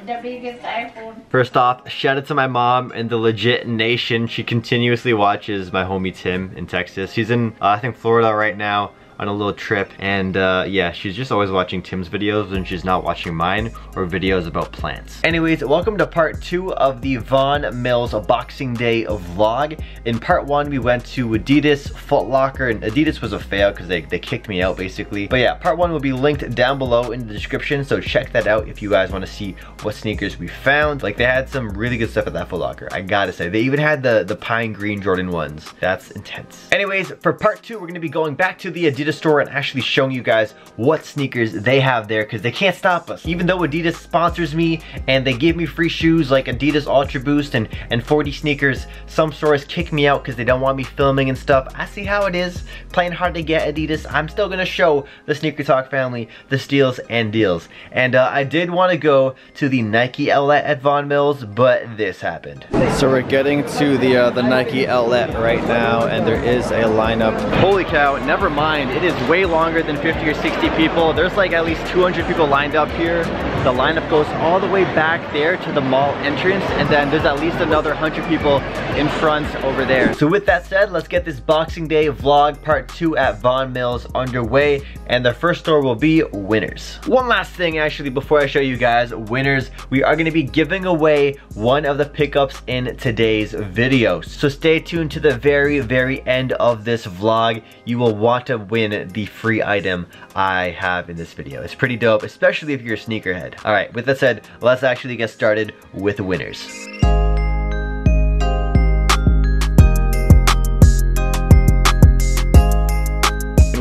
the biggest iPhone. First off, shout out to my mom in the legit nation. She continuously watches my homie Tim in Texas. He's in, I think, Florida right now on a little trip, and yeah, she's just always watching Tim's videos when she's not watching mine or videos about plants. Anyways, welcome to part 2 of the Von Mills Boxing Day vlog. In part 1, we went to Adidas, Foot Locker, and Adidas was a fail because they kicked me out basically. But yeah, part 1 will be linked down below in the description, so check that out if you guys want to see what sneakers we found. Like, they had some really good stuff at that Foot Locker, I gotta say. They even had the pine green Jordan 1s. That's intense. Anyways, for part 2, we're gonna be going back to the Adidas store and actually showing you guys what sneakers they have there, because they can't stop us. Even though Adidas sponsors me and they give me free shoes like Adidas UltraBOOST and 40 sneakers, some stores kick me out because they don't want me filming and stuff. I see how it is, playing hard to get Adidas. I'm still gonna show the SneakerTalk family the steals and deals. And I did want to go to the Nike outlet at Von Mills, but this happened. So we're getting to the Nike outlet right now, and there is a lineup. Holy cow, never mind. It is way longer than 50 or 60 people. There's like at least 200 people lined up here. The lineup goes all the way back there to the mall entrance, and then there's at least another 100 people in front over there. So with that said, let's get this Boxing Day vlog part 2 at Von Mills underway, and the first store will be Winners. One last thing actually before I show you guys Winners, we are going to be giving away one of the pickups in today's video. So stay tuned to the very end of this vlog. You will want to win the free item I have in this video. It's pretty dope, especially if you're a sneakerhead. Alright, with that said, let's actually get started with Winners.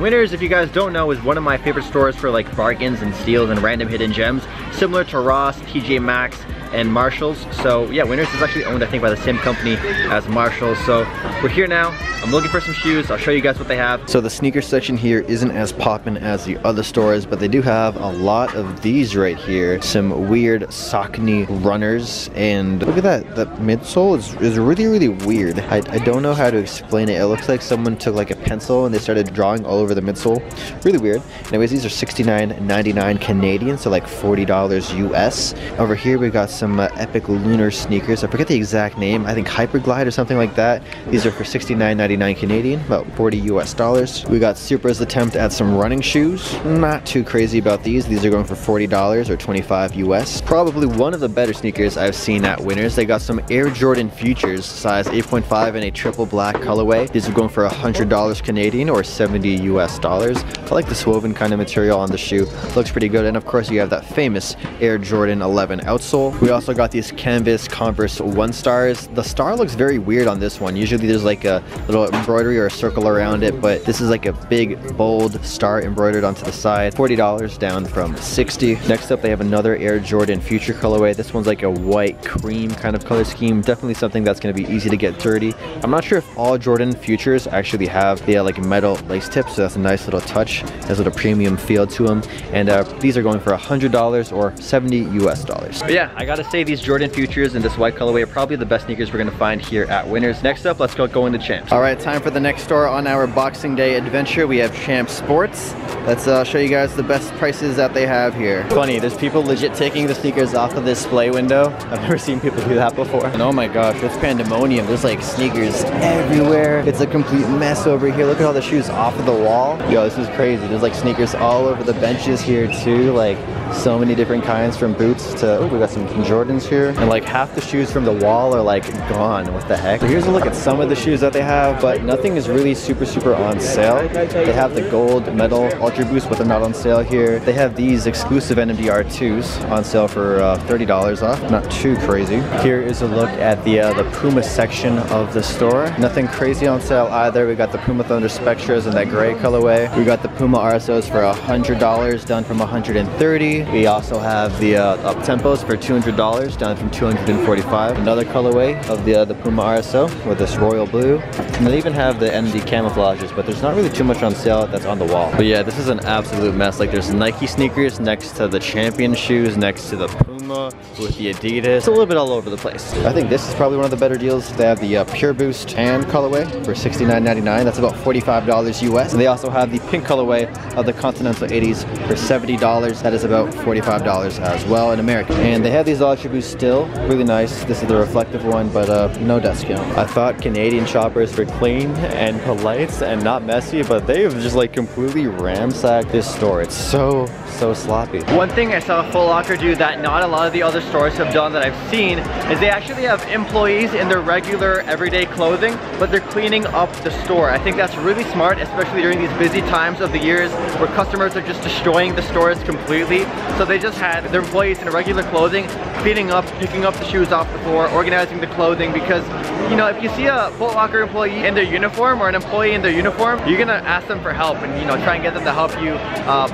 Winners, if you guys don't know, is one of my favorite stores for like bargains and steals and random hidden gems, similar to Ross, TJ Maxx, and Marshalls. So yeah, Winners is actually owned, I think, by the same company as Marshalls. So we're here now. I'm looking for some shoes. I'll show you guys what they have. So the sneaker section here isn't as poppin' as the other stores, but they do have a lot of these right here. Some weird Saucony runners, and look at that. The midsole is really weird. I don't know how to explain it. It looks like someone took like a pencil and they started drawing all over the midsole. Really weird. Anyways, these are $69.99 Canadian, so like $40 US. Over here we got some epic Lunar sneakers. I forget the exact name. I think Hyperglide or something like that. These are for $69.99 Canadian, about $40 US. We got Supra's attempt at some running shoes. Not too crazy about these. These are going for $40 or $25 US. Probably one of the better sneakers I've seen at Winners. They got some Air Jordan Futures, size 8.5 in a triple black colorway. These are going for $100 Canadian or $70 US. I like the woven kind of material on the shoe. Looks pretty good. And of course you have that famous Air Jordan 11 outsole. We also got these canvas Converse 1 stars. The star looks very weird on this one. Usually there's like a little embroidery or a circle around it, but this is like a big bold star embroidered onto the side. $40 down from $60. Next up they have another Air Jordan Future colorway. This one's like a white cream kind of color scheme. Definitely something that's going to be easy to get dirty. I'm not sure if all Jordan Futures actually have the like metal lace tips, so that's a nice little touch. Has a little premium feel to them. And these are going for $100 or $70 US. But yeah, I gotta say these Jordan Futures in this white colorway are probably the best sneakers we're gonna find here at Winners. Next up, let's go into Champs. All right, time for the next store on our Boxing Day adventure. We have Champs Sports. Let's show you guys the best prices that they have here. Funny, there's people legit taking the sneakers off the display window. I've never seen people do that before. And oh my gosh, it's pandemonium. There's like sneakers everywhere. It's a complete mess over here. Look at all the shoes off of the wall. Yo, this is crazy. There's like sneakers all over the benches here too. Like so many different kinds, from boots to, oh, we got some Jordans here. And like half the shoes from the wall are like gone. What the heck? So here's a look at some of the shoes that they have, but nothing is really super on sale. They have the gold medal UltraBOOST, but they're not on sale here. They have these exclusive NMD R2s on sale for $30 off. Not too crazy. Here is a look at the Puma section of the store. Nothing crazy on sale either. We got the Puma Thunder Spectras in that gray colorway. We got the Puma RSOs for $100, down from $130. We also have the up tempos for $200, down from $245. Another colorway of the Puma RSO with this royal blue. And they even have the NMD camouflages, but there's not really too much on sale that's on the wall. But yeah, this is an absolute mess. Like there's Nike sneakers next to the Champion shoes, next to the Puma with the Adidas. It's a little bit all over the place. I think this is probably one of the better deals. They have the Pure Boost tan colorway for $69.99. That's about $45 US. And they also have the pink colorway of the Continental 80s for $70. That is about about $45 as well in America. And they have these UltraBOOST still, really nice. This is the reflective one, but no discount. I thought Canadian shoppers were clean and polite and not messy, but they've just like completely ransacked this store. It's so sloppy. One thing I saw Foot Locker do that not a lot of the other stores have done that I've seen is they actually have employees in their regular everyday clothing, but they're cleaning up the store. I think that's really smart, especially during these busy times of the years where customers are just destroying the stores completely. So they just had their employees in regular clothing cleaning up, picking up the shoes off the floor, organizing the clothing, because you know, if you see a Foot Locker employee in their uniform or an employee in their uniform, you're gonna ask them for help and, you know, try and get them to help you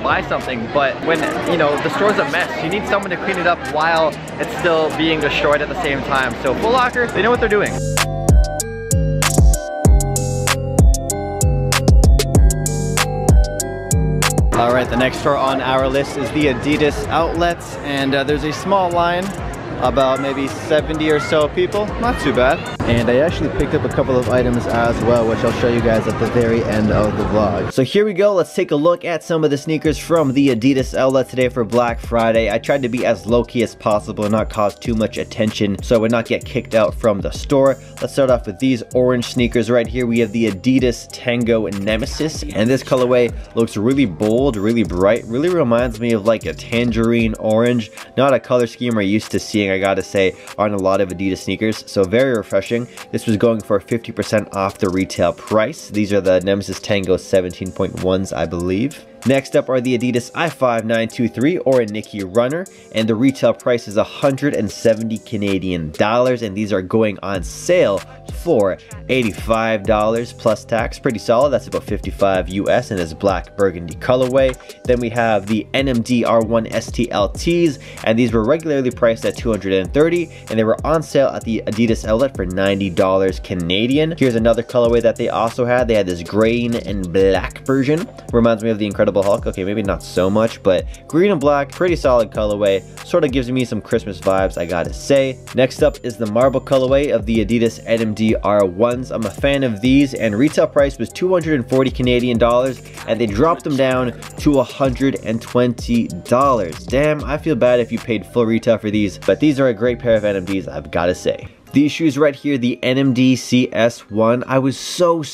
buy something. But when, you know, the store's a mess, you need someone to clean it up while it's still being destroyed at the same time. So Foot Locker, they know what they're doing. Alright, the next store on our list is the Adidas Outlet, and there's a small line, about maybe 70 or so people, not too bad. And I actually picked up a couple of items as well, which I'll show you guys at the very end of the vlog. So here we go, let's take a look at some of the sneakers from the Adidas Outlet today for Black Friday. I tried to be as low-key as possible and not cause too much attention so I would not get kicked out from the store. Let's start off with these orange sneakers right here. We have the Adidas Tango Nemesis, and this colorway looks really bold, really bright, really reminds me of like a tangerine orange. Not a color scheme we're used to seeing, I gotta say, on a lot of Adidas sneakers, so very refreshing. This was going for 50% off the retail price. These are the Nemesis Tango 17.1s, I believe. Next up are the Adidas I-5923 or a Nike Runner, and the retail price is 170 Canadian dollars, and these are going on sale for $85 plus tax. Pretty solid, that's about 55 US, and it's black burgundy colorway. Then we have the NMD R1 STLTs, and these were regularly priced at 230, and they were on sale at the Adidas Outlet for $90 Canadian. Here's another colorway that they also had. They had this green and black version. Reminds me of the Incredible Hulk. Okay, maybe not so much, but green and black, pretty solid colorway. Sort of gives me some Christmas vibes, I gotta say. Next up is the marble colorway of the Adidas NMD R1s. I'm a fan of these, and retail price was 240 Canadian dollars, and they dropped them down to $120. Damn, I feel bad if you paid full retail for these, but these are a great pair of NMDs, I've gotta say. These shoes right here, the NMD CS1, I was so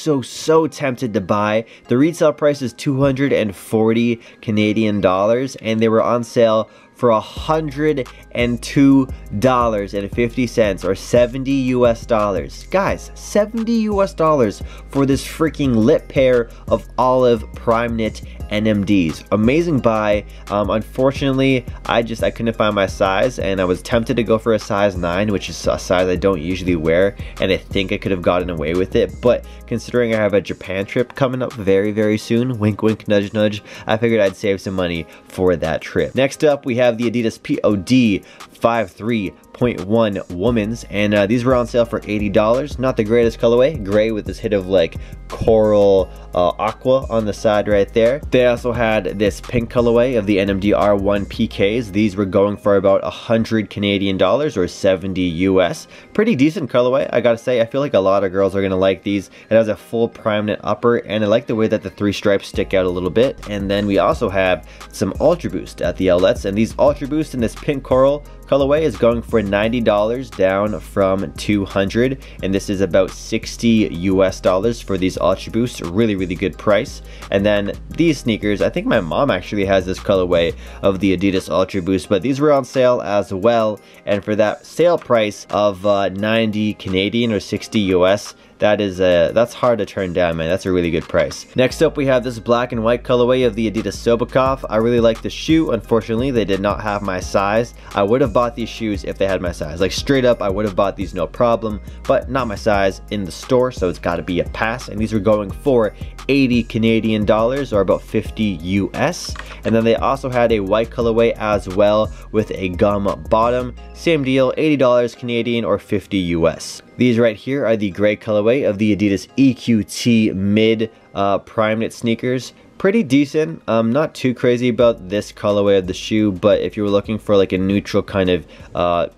tempted to buy. The retail price is 240 Canadian dollars, and they were on sale for $102.50 or 70 US dollars. Guys, 70 US dollars for this freaking lit pair of olive Primeknit NMDs. Amazing buy. Unfortunately, I couldn't find my size, and I was tempted to go for a size 9, which is a size I don't usually wear, and I think I could have gotten away with it, but considering I have a Japan trip coming up very soon, wink wink nudge nudge, I figured I'd save some money for that trip. Next up, we have the Adidas POD 53.1 Women's, and these were on sale for $80. Not the greatest colorway, gray with this hit of like coral aqua on the side right there. They also had this pink colorway of the NMD R1 PKs. These were going for about 100 Canadian dollars or 70 US. Pretty decent colorway, I gotta say. I feel like a lot of girls are gonna like these. It has a full Primeknit upper, and I like the way that the 3 stripes stick out a little bit. And then we also have some UltraBOOST at the outlets, and these UltraBOOST in this pink coral colorway is going for $90, down from 200, and this is about 60 US dollars for these UltraBOOST. Really good price. And then these sneakers, I think my mom actually has this colorway of the Adidas UltraBOOST, but these were on sale as well, and for that sale price of 90 Canadian or 60 US, that's hard to turn down, man. That's a really good price. Next up, we have this black and white colorway of the Adidas Sobakov. I really like the shoe. Unfortunately, they did not have my size. I would have bought these shoes if they had my size. Like straight up, I would have bought these no problem, but not my size in the store, so it's got to be a pass. And these were going for 80 Canadian dollars or about 50 US. And then they also had a white colorway as well with a gum bottom. Same deal, $80 Canadian or 50 US. These right here are the gray colorway of the Adidas EQT Mid Primeknit sneakers. pretty decent. Not too crazy about this colorway of the shoe, but if you were looking for like a neutral kind of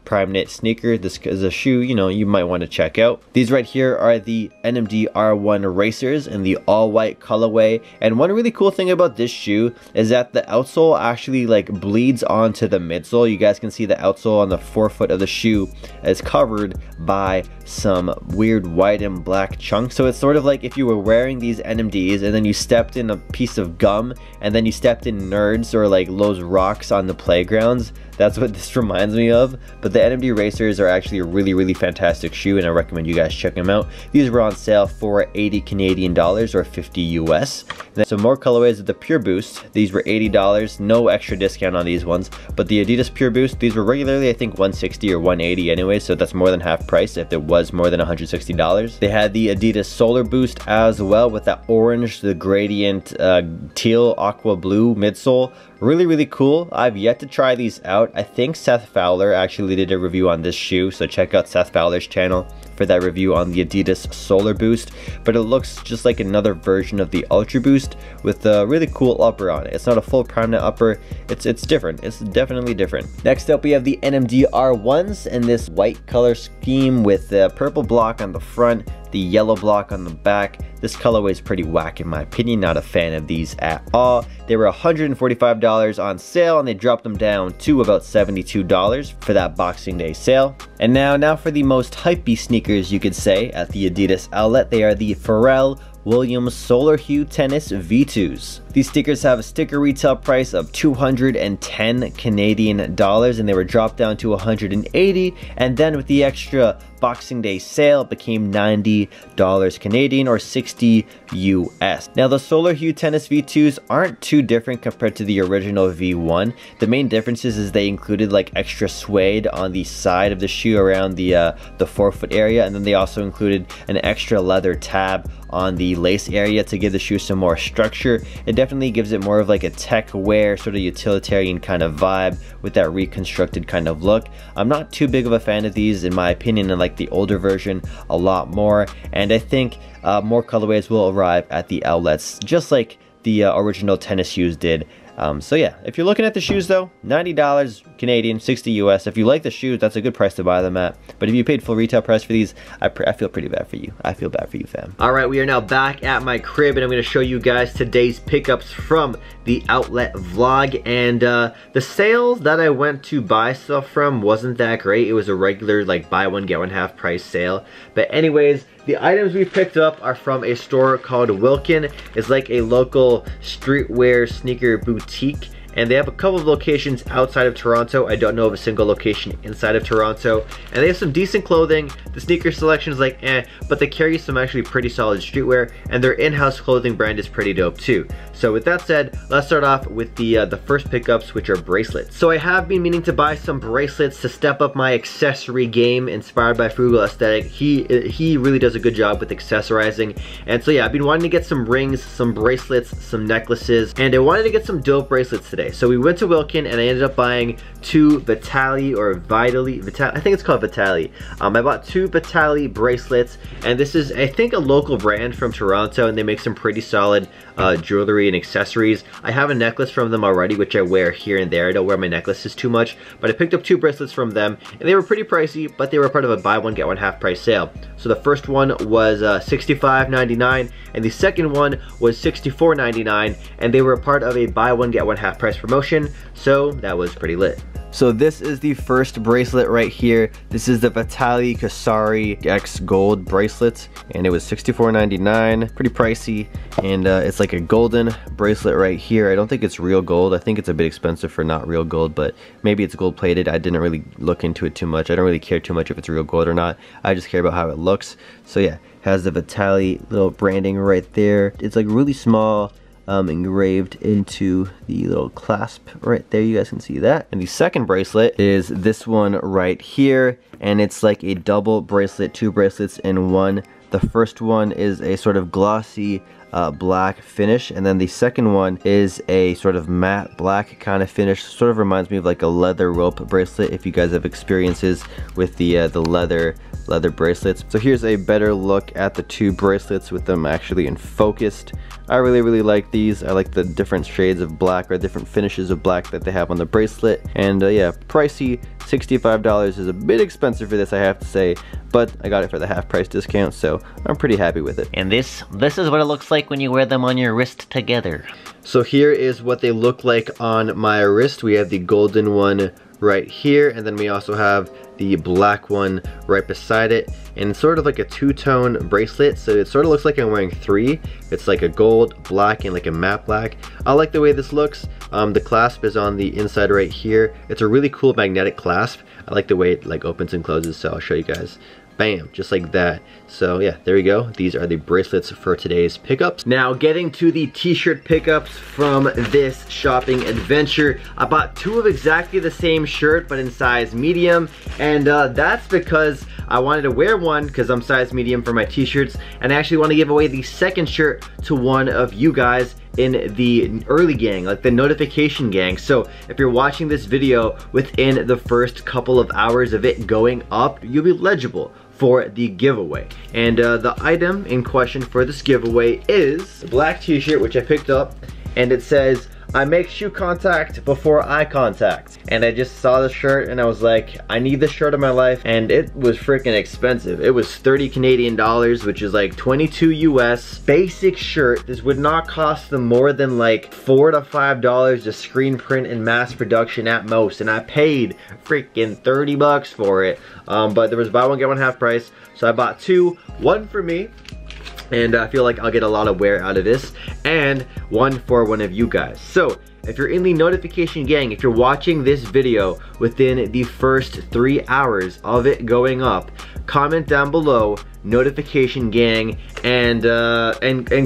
Primeknit sneaker, this is a shoe, you know, you might want to check out. These right here are the NMD R1 Racers in the all white colorway, and one really cool thing about this shoe is that the outsole actually like bleeds onto the midsole. You guys can see the outsole on the forefoot of the shoe is covered by some weird white and black chunks. So it's sort of like if you were wearing these NMDs and then you stepped in a piece of gum and then you stepped in Nerds or like those rocks on the playgrounds. That's what this reminds me of. But the NMD Racers are actually a really fantastic shoe, and I recommend you guys check them out. These were on sale for 80 Canadian dollars or 50 US. Then some more colorways of the Pure Boost. These were $80, no extra discount on these ones. But the Adidas Pure Boost, these were regularly I think 160 or 180 anyway, so that's more than half price if it was more than $160. They had the Adidas Solar Boost as well with that orange, the gradient teal aqua blue midsole. Really cool. I've yet to try these out. I think Seth Fowler actually did a review on this shoe, so check out Seth Fowler's channel for that review on the Adidas Solar Boost. But it looks just like another version of the UltraBOOST with a really cool upper on it. It's not a full Primeknit upper. It's different. It's definitely different. Next up, we have the NMD R1s in this white color scheme with the purple block on the front, the yellow block on the back. This colorway is pretty whack in my opinion. Not a fan of these at all. They were $145 on sale, and they dropped them down to about $72 for that Boxing Day sale. And now for the most hypey sneakers you could say at the Adidas Outlet. They are the Pharrell Williams Solar Hue Tennis V2s. These stickers have a sticker retail price of 210 Canadian dollars, and they were dropped down to 180, and then with the extra Boxing Day sale it became $90 Canadian or 60 US. Now the Solar Hue Tennis V2s aren't too different compared to the original V1. The main differences is they included like extra suede on the side of the shoe around the forefoot area, and then they also included an extra leather tab on the lace area to give the shoe some more structure. It definitely gives it more of like a tech wear, sort of utilitarian kind of vibe with that reconstructed kind of look. I'm not too big of a fan of these in my opinion, and like the older version a lot more, and I think more colorways will arrive at the outlets just like the original tennis shoes did. So yeah, if you're looking at the shoes though, $90 Canadian, 60 US. If you like the shoes, that's a good price to buy them at. But if you paid full retail price for these, I feel pretty bad for you. I feel bad for you, fam. All right, we are now back at my crib, and I'm gonna show you guys today's pickups from the outlet vlog. And the sales that I went to buy stuff from wasn't that great. It was a regular like buy one get one half price sale. But anyways, the items we picked up are from a store called Wilkin. It's like a local streetwear sneaker boutique, and they have a couple of locations outside of Toronto. I don't know of a single location inside of Toronto. And they have some decent clothing. The sneaker selection is like but they carry some actually pretty solid streetwear, and their in-house clothing brand is pretty dope too. So with that said, let's start off with the first pickups, which are bracelets. So I have been meaning to buy some bracelets to step up my accessory game, inspired by Frugal Aesthetic. He really does a good job with accessorizing. And so yeah, I've been wanting to get some rings, some bracelets, some necklaces, and I wanted to get some dope bracelets today. So we went to Wilkin, and I ended up buying two Vitaliy or Vitaliy, I think it's called Vitaliy. I bought two Vitaliy bracelets, and this is I think a local brand from Toronto, and they make some pretty solid jewelry and accessories. I have a necklace from them already, which I wear here and there. I don't wear my necklaces too much, but I picked up two bracelets from them, and they were pretty pricey, but they were part of a buy one get one half price sale. So the first one was $65.99, and the second one was $64.99, and they were a part of a buy one get one half price promotion, so that was pretty lit. So this is the first bracelet right here. This is the Vitaliy Kesari X Gold bracelet, and it was $64.99, pretty pricey, and it's like a golden bracelet right here. I don't think it's real gold. I think it's a bit expensive for not real gold, but maybe it's gold plated. I didn't really look into it too much. I don't really care too much if it's real gold or not. I just care about how it looks. So yeah, has the Vitaliy little branding right there. It's like really small, engraved into the little clasp right there. You guys can see that. And the second bracelet is this one right here, and it's like a double bracelet, two bracelets in one. The first one is a sort of glossy black finish, and then the second one is a sort of matte black kind of finish. Sort of reminds me of like a leather rope bracelet, if you guys have experiences with the leather leather bracelets. So here's a better look at the two bracelets with them actually in focused. I really like these. I like the different shades of black or different finishes of black that they have on the bracelet. And yeah, pricey. $65 is a bit expensive for this, I have to say, but I got it for the half price discount, so I'm pretty happy with it. And this is what it looks like when you wear them on your wrist together. So here is what they look like on my wrist. We have the golden one right here, and then we also have the black one right beside it, and it's sort of like a two-tone bracelet, so it sort of looks like I'm wearing three. It's like a gold, black, and like a matte black. I like the way this looks. The clasp is on the inside right here. It's a really cool magnetic clasp. I like the way it like opens and closes, so I'll show you guys. Bam, just like that. So yeah, there we go. These are the bracelets for today's pickups. Now getting to the t-shirt pickups from this shopping adventure. I bought two of exactly the same shirt but in size medium, and that's because I wanted to wear one because I'm size medium for my t-shirts, and I actually want to give away the second shirt to one of you guys in the early gang, like the notification gang. So if you're watching this video within the first couple of hours of it going up, you'll be legible for the giveaway. And the item in question for this giveaway is a black t-shirt which I picked up, and it says, "I make shoe contact before eye contact." And I just saw the shirt and I was like, I need this shirt in my life, and it was freaking expensive. It was 30 Canadian dollars, which is like 22 US. Basic shirt. This would not cost them more than like $4 to $5 to screen print and mass production at most, and I paid freaking 30 bucks for it. But there was buy one get one half price, so I bought two, one for me, and I feel like I'll get a lot of wear out of this, and one for one of you guys. So if you're in the notification gang, if you're watching this video within the first 3 hours of it going up, comment down below notification gang, and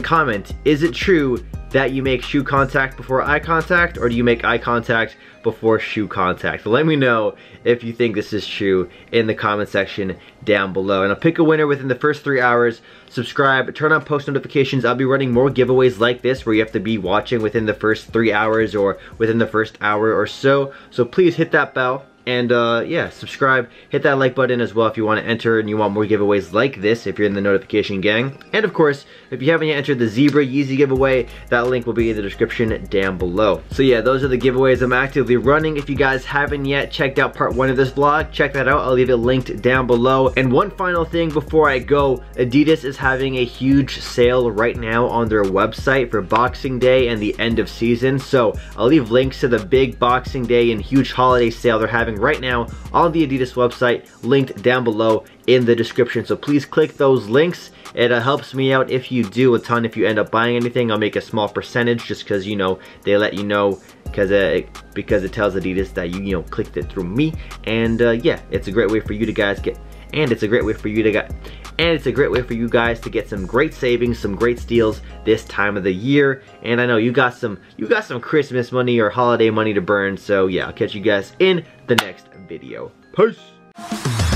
comment, is it true that you make shoe contact before eye contact, or do you make eye contact before shoe contact? Let me know if you think this is true in the comment section down below, and I'll pick a winner within the first 3 hours. Subscribe, turn on post notifications. I'll be running more giveaways like this where you have to be watching within the first 3 hours or within the first hour or so. So please hit that bell. And yeah, subscribe, hit that like button as well if you want to enter and you want more giveaways like this if you're in the notification gang. And of course, if you haven't yet entered the Zebra Yeezy giveaway, that link will be in the description down below. So yeah, those are the giveaways I'm actively running. If you guys haven't yet checked out part 1 of this vlog, check that out. I'll leave it linked down below. And one final thing before I go, Adidas is having a huge sale right now on their website for Boxing Day and the end of season. So I'll leave links to the big Boxing Day and huge holiday sale they're having right now on the Adidas website, linked down below in the description. So please click those links. It helps me out if you do a ton. If you end up buying anything, I'll make a small percentage just because, you know, they let you know because it tells Adidas that you clicked it through me. And yeah, it's a great way for you to guys get, and it's a great way for you to get, and it's a great way for you guys to get some great savings, some great steals this time of the year. And I know you got some Christmas money or holiday money to burn. So yeah, I'll catch you guys in the next video. Peace.